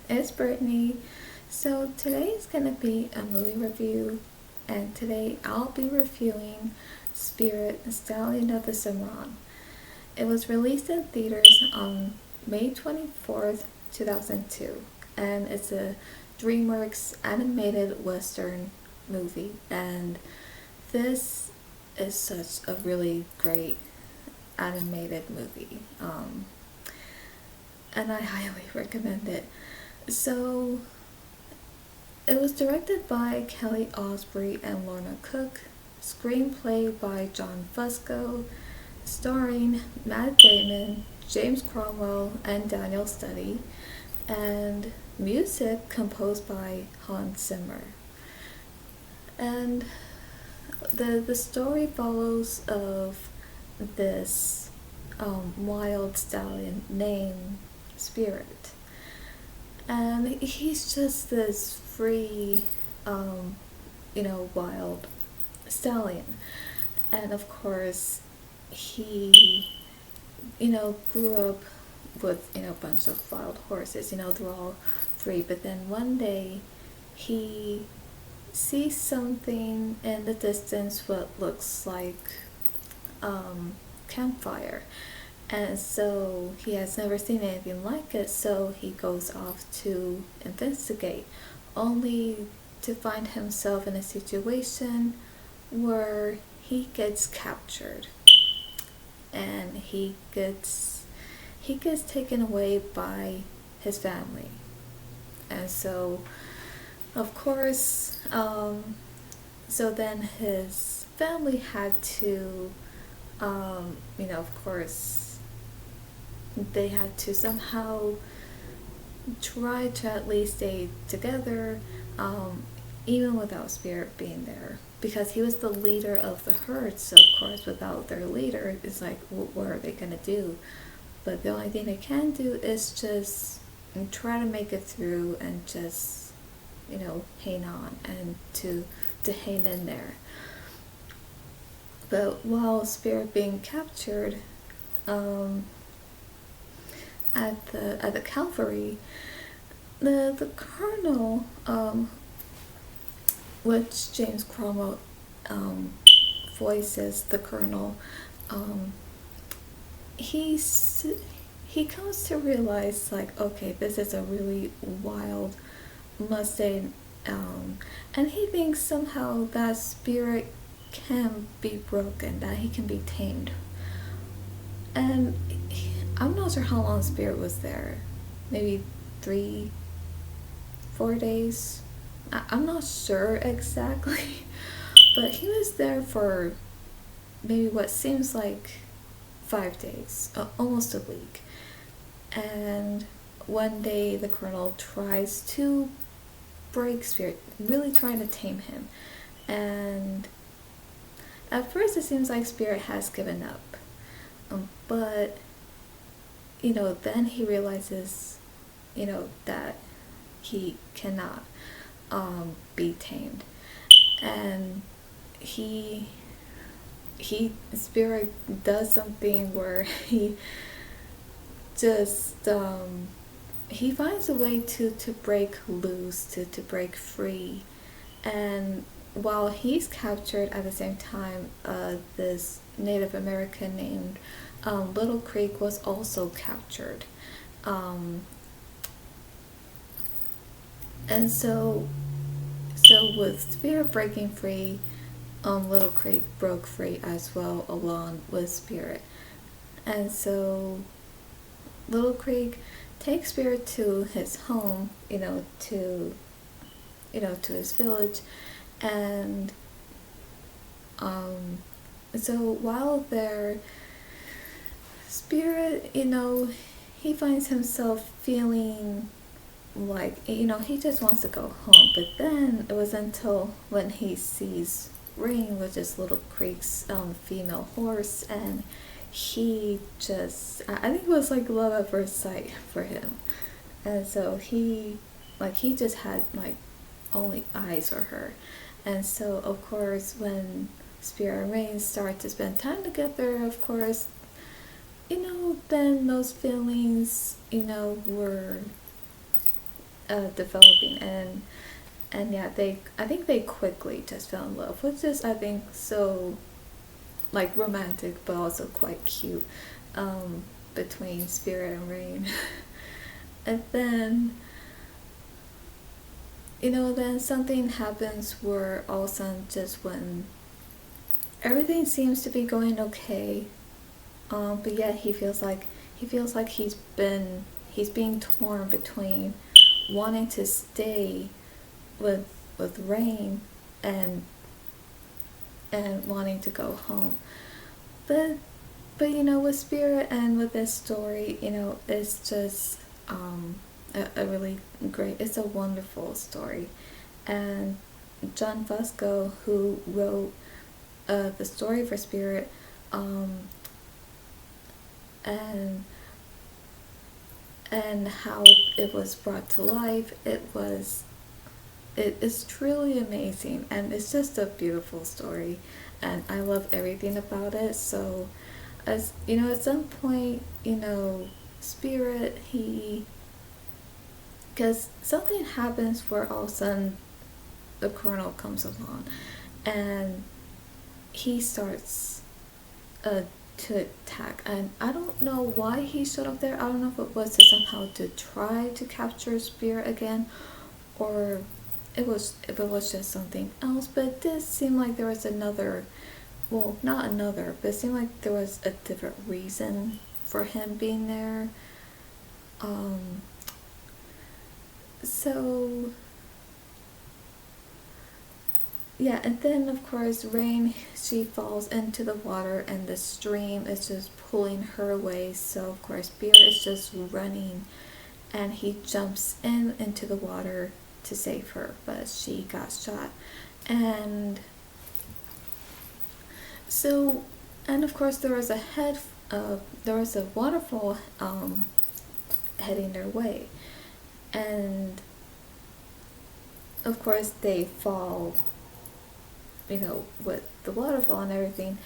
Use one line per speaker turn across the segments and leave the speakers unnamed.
It's Brittany. So today's gonna be a movie review, and today I'll be reviewing Spirit, Stallion of the Cimarron. It was released in theaters on May 24th, 2002, and it's a DreamWorks animated Western movie. And this is such a really great animated movie, and I highly recommend it. So, it was directed by Kelly Osbourne and Lorna Cook, screenplay by John Fusco, starring Matt Damon, James Cromwell, and Daniel Studi, and music composed by Hans Zimmer. And the story follows of this wild stallion named Spirit, and he's just this free, wild stallion. And of course, he, grew up with, a bunch of wild horses, they're all free. But then one day, he sees something in the distance, what looks like campfire. And so he has never seen anything like it, so he goes off to investigate, only to find himself in a situation where he gets captured, and he gets taken away by his family. And so of course, so then his family had to, of course, they had to somehow try to at least stay together, even without Spirit being there. Because he was the leader of the herd, so of course, without their leader, it's like, what are they gonna do? But the only thing they can do is just try to make it through and just, hang on and to hang in there. But while Spirit being captured, at the cavalry, the colonel, which James Cromwell voices the colonel, um, he's he comes to realize, like, okay, this is a really wild Mustang, and he thinks somehow that Spirit can be broken, that he can be tamed. And I'm not sure how long Spirit was there. Maybe 3, 4 days. I'm not sure exactly, but he was there for maybe what seems like 5 days, almost a week. And one day the colonel tries to break Spirit, really trying to tame him. And at first it seems like Spirit has given up. But, then he realizes, that he cannot be tamed. And Spirit does something where he just, he finds a way to break loose, to break free. And while he's captured, at the same time, this Native American named Little Creek was also captured. And so with Spirit breaking free, Little Creek broke free as well, along with Spirit. And so Little Creek takes Spirit to his home, to his village. And so while there, Spirit, he finds himself feeling like, he just wants to go home. But then it was until when he sees Rain, which is Little Creek's female horse, and he just, I think it was like love at first sight for him. And so he just had like only eyes for her. And so of course, when Spirit and Rain start to spend time together, of course, then those feelings, were developing, and yeah, I think they quickly just fell in love, which is, I think, so like romantic but also quite cute, between Spirit and Rain. And then, then something happens where all of a sudden, just when everything seems to be going okay, but yet he feels like he's being torn between wanting to stay with Rain, and wanting to go home. But with Spirit and with this story, it's just a really great, it's a wonderful story. And John Fusco, who wrote the story for Spirit, and how it was brought to life, it is truly amazing, and it's just a beautiful story, and I love everything about it. So, as at some point, Spirit, because something happens where all of a sudden the Colonel comes along, and he starts to attack, and I don't know why he showed up there. I don't know if it was somehow to try to capture Spirit again, or if it was just something else. But it did seem like there was another, well, not another, but it seemed like there was a different reason for him being there. So yeah, and then of course Rain, she falls into the water, and the stream is just pulling her away. So of course Spirit is just running, and he jumps into the water to save her, but she got shot. And so, and of course there was a waterfall heading their way, and of course they fall, with the waterfall and everything.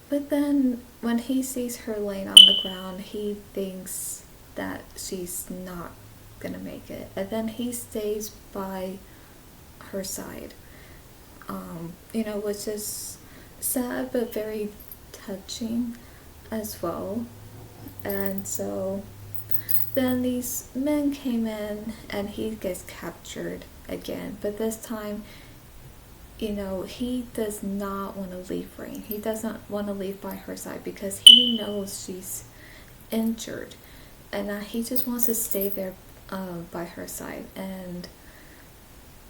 But then when he sees her laying on the ground, he thinks that she's not gonna make it, and then he stays by her side, which is sad but very touching as well. And so then these men came in, and he gets captured again, but this time, he does not want to leave Rain. He doesn't want to leave by her side because he knows she's injured, and he just wants to stay there by her side. And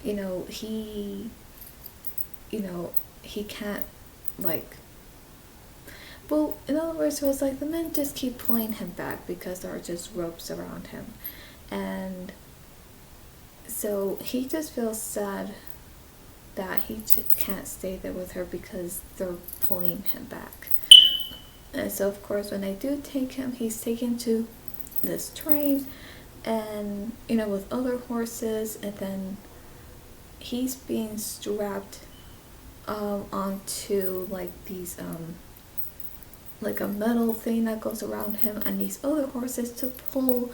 he he can't, like, well, in other words, it was like the men just keep pulling him back because there are just ropes around him, and so he just feels sad that he can't stay there with her because they're pulling him back. And so of course when they do take him, he's taken to this train, and with other horses, and then he's being strapped onto like these like a metal thing that goes around him, and these other horses to pull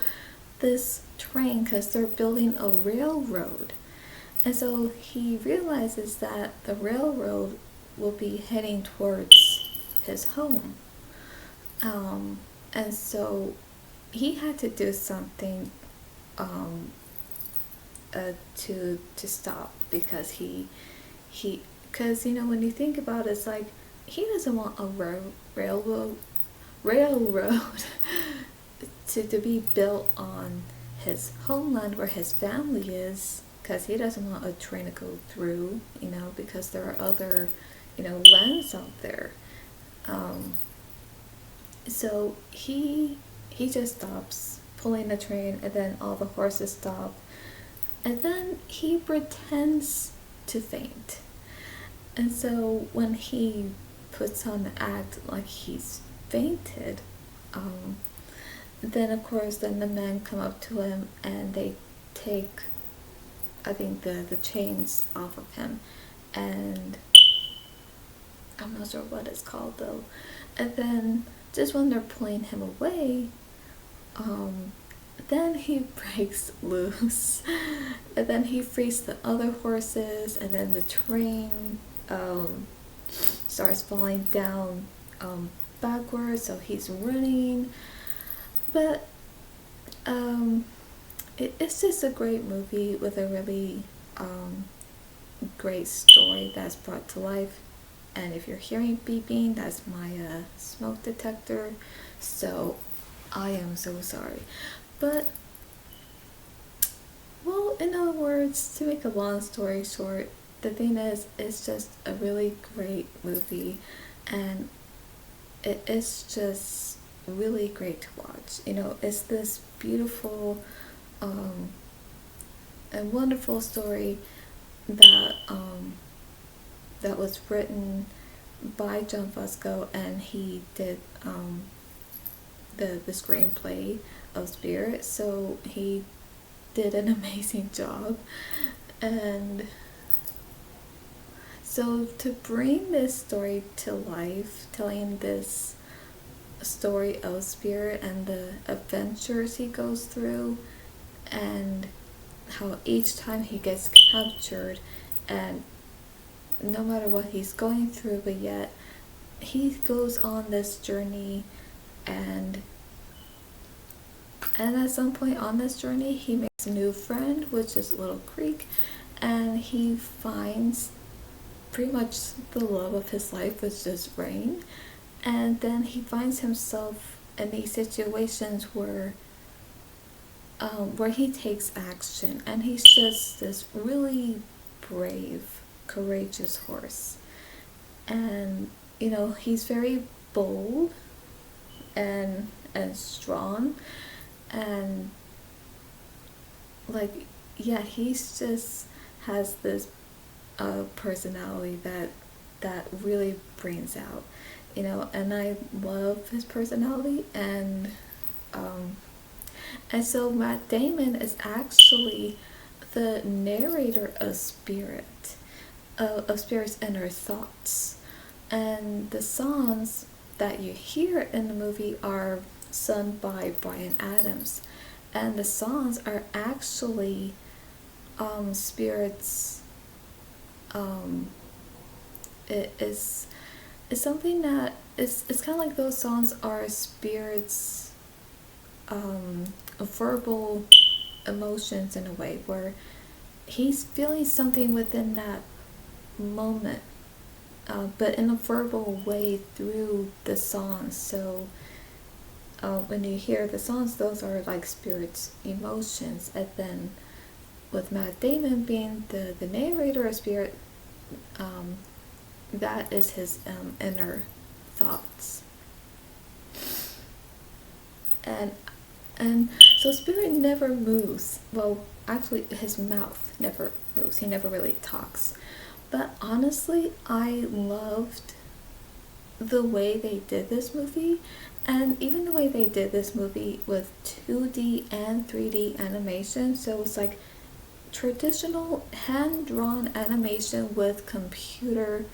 this train because they're building a railroad. And so he realizes that the railroad will be heading towards his home. And so he had to do something to stop, because because when you think about it, it's like he doesn't want a railroad to be built on his homeland where his family is, because he doesn't want a train to go through, because there are other, lands out there. So he just stops pulling the train, and then all the horses stop, and then he pretends to faint. And so when he puts on the act like he's fainted, then of course then the men come up to him, and they take, I think, the chains off of him, and I'm not sure what it's called though. And then just when they're pulling him away, then he breaks loose, and then he frees the other horses, and then the train starts falling down backwards, so he's running. But it's just a great movie with a really great story that's brought to life. And if you're hearing beeping, that's my smoke detector. So I am so sorry. But, well, in other words, to make a long story short, the thing is, it's just a really great movie, and it is just really great to watch. It's this beautiful and wonderful story that that was written by John Fusco, and he did the screenplay of Spirit, so he did an amazing job. And so to bring this story to life, telling this story of Spirit and the adventures he goes through, and how each time he gets captured, and no matter what he's going through, but yet he goes on this journey, and at some point on this journey he makes a new friend, which is Little Creek, and he finds pretty much the love of his life, which is Rain. And then he finds himself in these situations where he takes action, and he's just this really brave, courageous horse. And he's very bold and strong, and like, yeah, he's just has this personality that really brings out, and I love his personality. And so Matt Damon is actually the narrator of Spirit, of Spirit's inner thoughts. And the songs that you hear in the movie are sung by Bryan Adams. And the songs are actually Spirit's, it's something that it's kind of like those songs are Spirit's verbal emotions, in a way, where he's feeling something within that moment, but in a verbal way through the songs. So when you hear the songs, those are like Spirit's emotions. And then with Matt Damon being the narrator of Spirit, that is his inner thoughts. And so Spirit never moves. Well, actually, his mouth never moves. He never really talks. But honestly, I loved the way they did this movie, and even the way they did this movie with 2D and 3D animation. So it's like traditional hand-drawn animation with computer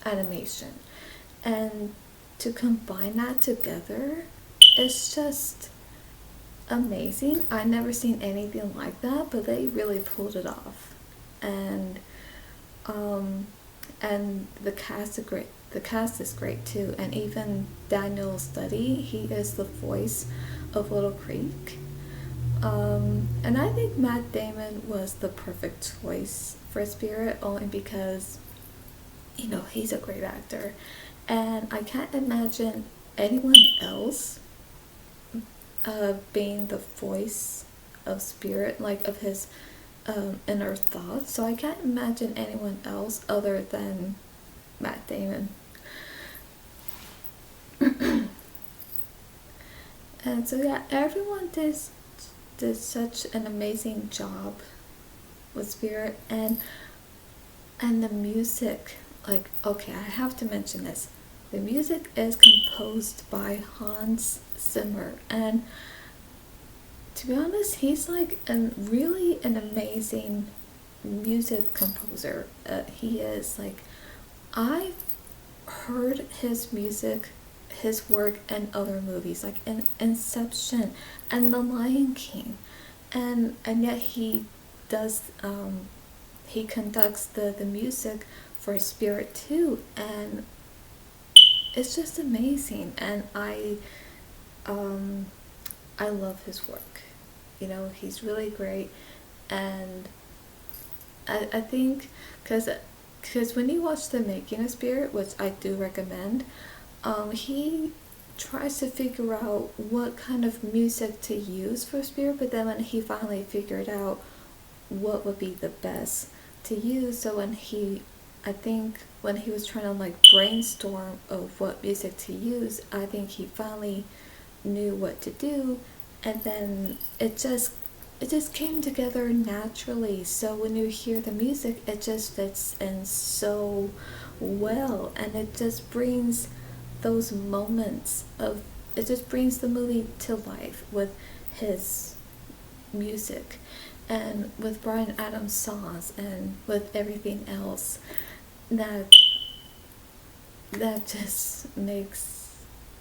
animation, and to combine that together, it's just amazing. I never seen anything like that, but they really pulled it off. And the cast is great. The cast is great too, and even Daniel Studdy, he is the voice of Little Creek. And I think Matt Damon was the perfect choice for Spirit, only because he's a great actor, and I can't imagine anyone else being the voice of Spirit, like of his inner thoughts. So I can't imagine anyone else other than Matt Damon. And so yeah, everyone did such an amazing job with Spirit, and the music. Like, okay, I have to mention this. The music is composed by Hans Zimmer, and to be honest, he's like really an amazing music composer. He is like, I've heard his music his work in other movies, like in Inception and The Lion King, and yet does he conducts the music for Spirit too, and it's just amazing. And um I love his work. He's really great, and I think because when you watch the making of Spirit, which I do recommend, he tries to figure out what kind of music to use for Spirit, but then when he finally figured out what would be the best to use, so I think when he was trying to like brainstorm of what music to use, I think he finally knew what to do, and then it just came together naturally. So when you hear the music, it just fits in so well, and it just brings those moments of it just brings the movie to life with his music and with Bryan Adams' songs and with everything else that just makes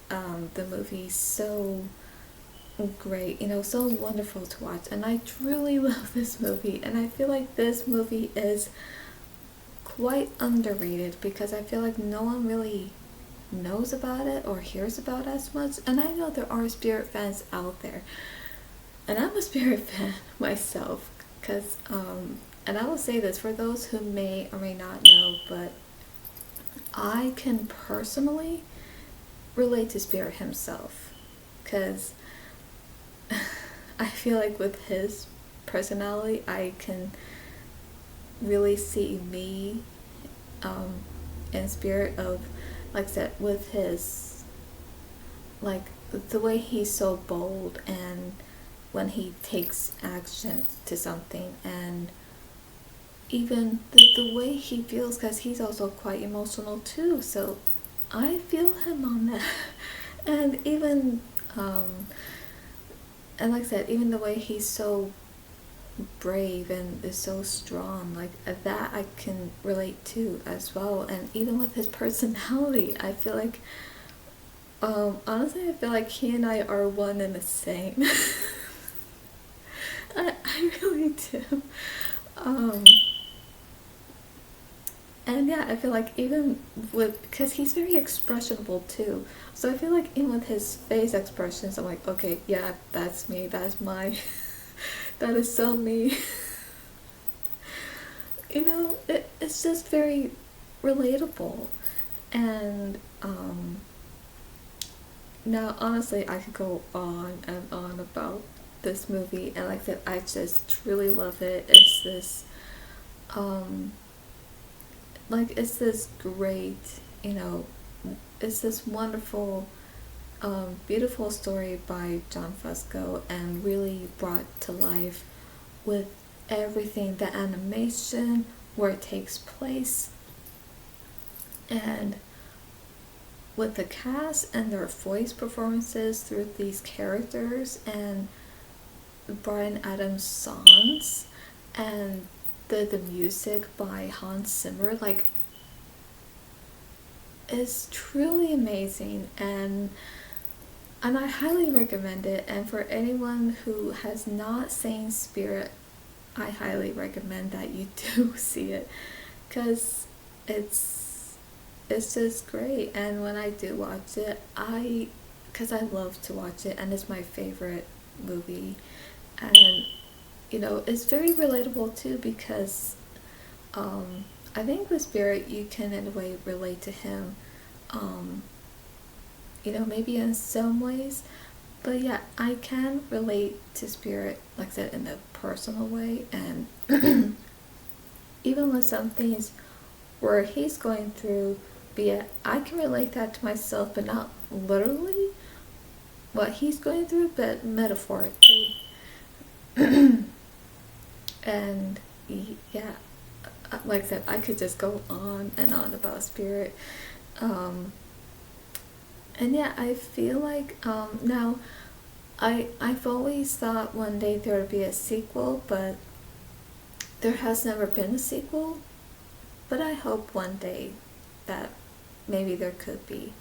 the movie so great, so wonderful to watch. And I truly love this movie, and I feel like this movie is quite underrated because I feel like no one really knows about it or hears about it as much. And I know there are Spirit fans out there, and I'm a Spirit fan myself, because and I will say this for those who may or may not know, but I can personally relate to Spirit himself, because I feel like with his personality, I can really see me in Spirit of, like I said, with his, like, the way he's so bold, and when he takes action to something, and even the way he feels, because he's also quite emotional too, so I feel him on that. And even and like I said, even the way he's so brave and is so strong, like that I can relate to as well. And even with his personality, I feel like honestly, I feel like he and I are one and the same. I really do. And yeah, I feel like even with, because he's very expressionable too, so I feel like even with his face expressions, I'm like, okay, yeah, that's me, that's my, that is so me. It's just very relatable. And now, honestly, I could go on and on about this movie, and like I said, I just truly love it. Um, it's this great, it's this wonderful, beautiful story by John Fusco, and really brought to life with everything, the animation, where it takes place, and with the cast and their voice performances through these characters, and Bryan Adams' songs, and the music by Hans Zimmer, like, is truly amazing. And I highly recommend it. And for anyone who has not seen Spirit, I highly recommend that you do see it, because it's just great. And when I do watch it, because I love to watch it, and it's my favorite movie, and it's very relatable too, because I think with Spirit you can in a way relate to him, maybe in some ways, but yeah, I can relate to Spirit, like I said, in a personal way. And even with some things where he's going through, but yeah, I can relate that to myself, but not literally what he's going through, but metaphorically. And yeah, like I said, I could just go on and on about Spirit. And yeah, I feel like now I've always thought one day there would be a sequel, but there has never been a sequel. But I hope one day that maybe there could be.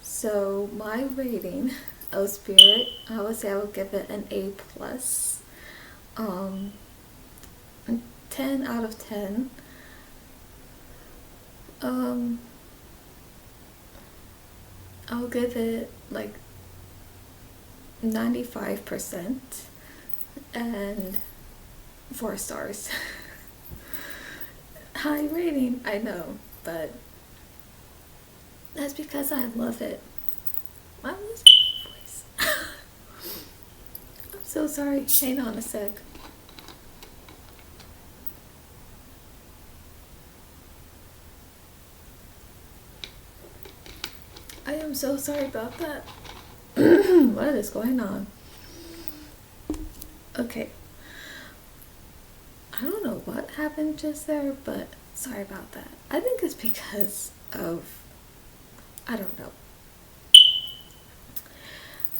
So my rating of Spirit, I would say I would give it an A plus. Um, 10 out of 10. Um, I'll give it like 95% and 4 stars. High rating, I know, but that's because I love it. I'm losing my voice. I'm so sorry. Hang on a sec. I am so sorry about that. What is going on? Okay. I don't know what happened just there, but sorry about that. I think it's because of, I don't know.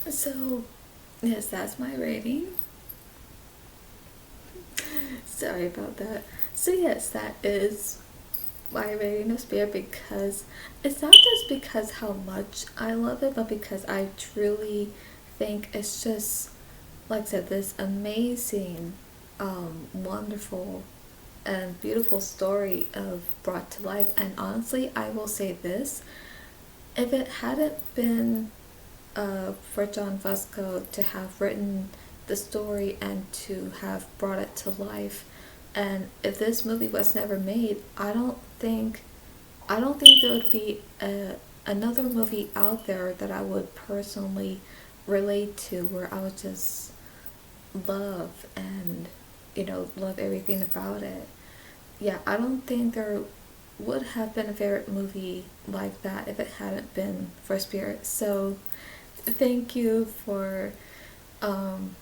So, yes, that's my rating. Sorry about that. So, yes, that is my rating of Spirit, because it's not just because how much I love it, but because I truly think it's just, like I said, this amazing, wonderful and beautiful story of brought to life. And honestly, I will say this: if it hadn't been for John Fusco to have written the story and to have brought it to life, and if this movie was never made, I don't think there would be another movie out there that I would personally relate to, where I would just love and love everything about it. Yeah, I don't think there would have been a favorite movie like that if it hadn't been for Spirit. So thank you for um,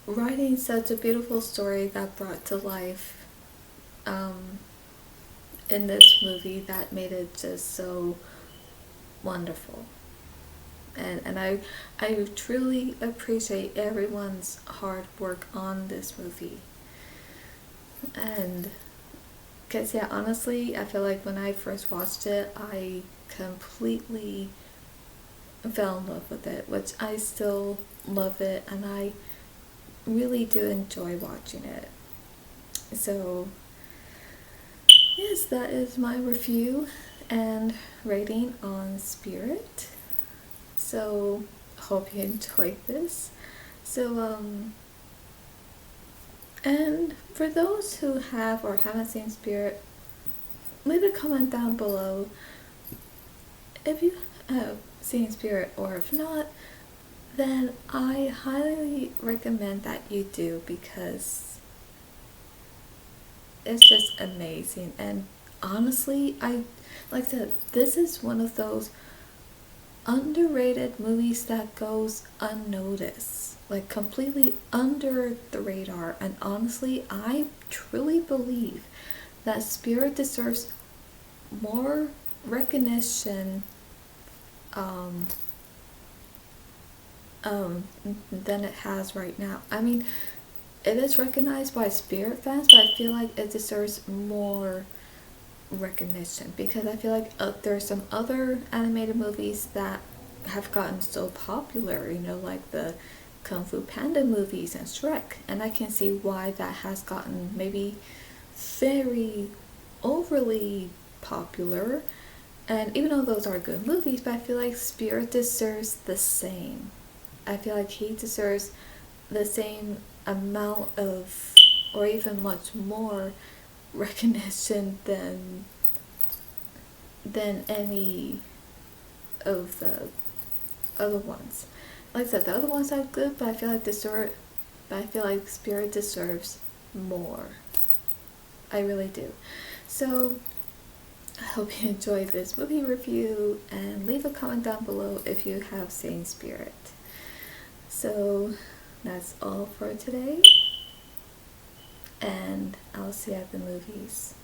writing such a beautiful story that brought to life um, in this movie, that made it just so wonderful. And I truly appreciate everyone's hard work on this movie. And because, yeah, honestly, I feel like when I first watched it, I completely fell in love with it, which I still love it, and I really do enjoy watching it. So, yes, that is my review and rating on Spirit. So, hope you enjoyed this. So, and for those who have or haven't seen Spirit, leave a comment down below if you have seen Spirit, or if not, then I highly recommend that you do, because it's just amazing. And honestly, like I said, this is one of those underrated movies that goes unnoticed, like completely under the radar. And honestly, I truly believe that Spirit deserves more recognition um, than it has right now. I mean, it is recognized by Spirit fans, but I feel like it deserves more recognition, because I feel like there's some other animated movies that have gotten so popular, like the Kung Fu Panda movies and Shrek, and I can see why that has gotten maybe very overly popular. And even though those are good movies, but I feel like Spirit deserves the same. I feel like he deserves the same amount of, or even much more recognition than any of the other ones. Like I said, the other ones are good, but I feel like Spirit deserves more. I really do. So I hope you enjoyed this movie review, and leave a comment down below if you have seen Spirit. So that's all for today, and I'll see you at the movies.